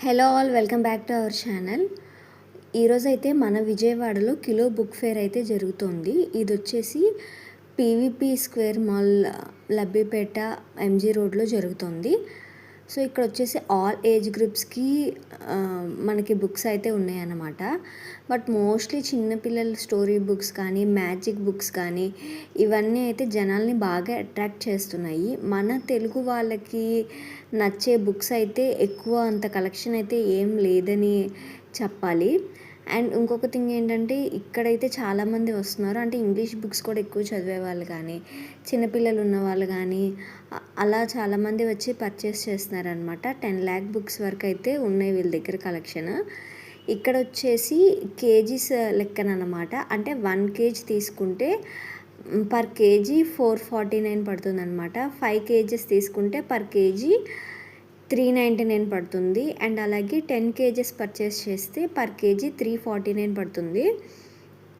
Hello all, welcome back to our channel. ఈరోజైతే మన విజయవాడలో కిలో బుక్ ఫేర్ అయితే జరుగుతుంది. ఇది వచ్చేసి PVP square mall, Labbipet, MG రోడ్లో జరుగుతుంది. సో ఇక్కడ వచ్చేసి ఆల్ ఏజ్ గ్రూప్స్కి మనకి బుక్స్ అయితే ఉన్నాయన్నమాట. బట్ మోస్ట్లీ చిన్నపిల్లల స్టోరీ బుక్స్ కానీ, మ్యాజిక్ బుక్స్ కానీ ఇవన్నీ అయితే జనాల్ని బాగా అట్రాక్ట్ చేస్తున్నాయి. మన తెలుగు వాళ్ళకి నచ్చే బుక్స్ అయితే ఎక్కువ అంత కలెక్షన్ అయితే ఏం లేదని చెప్పాలి. అండ్ ఇంకొక థింగ్ ఏంటంటే, ఇక్కడైతే చాలామంది వస్తున్నారు. అంటే ఇంగ్లీష్ బుక్స్ కూడా ఎక్కువ చదివే వాళ్ళు కానీ, చిన్నపిల్లలు ఉన్న వాళ్ళు కానీ అలా చాలామంది వచ్చి పర్చేస్ చేస్తున్నారనమాట. 10 lakh బుక్స్ వరకు అయితే ఉన్నాయి వీళ్ళ దగ్గర కలెక్షన్. ఇక్కడ వచ్చేసి కేజీస్ లెక్కనమాట. అంటే 1 kg తీసుకుంటే పర్ కేజీ 449 పడుతుంది అనమాట. 5 kgs తీసుకుంటే పర్ కేజీ 399 పడుతుంది. అండ్ అలాగే 10 kgs పర్చేస్ చేస్తే పర్ కేజీ 349 పడుతుంది.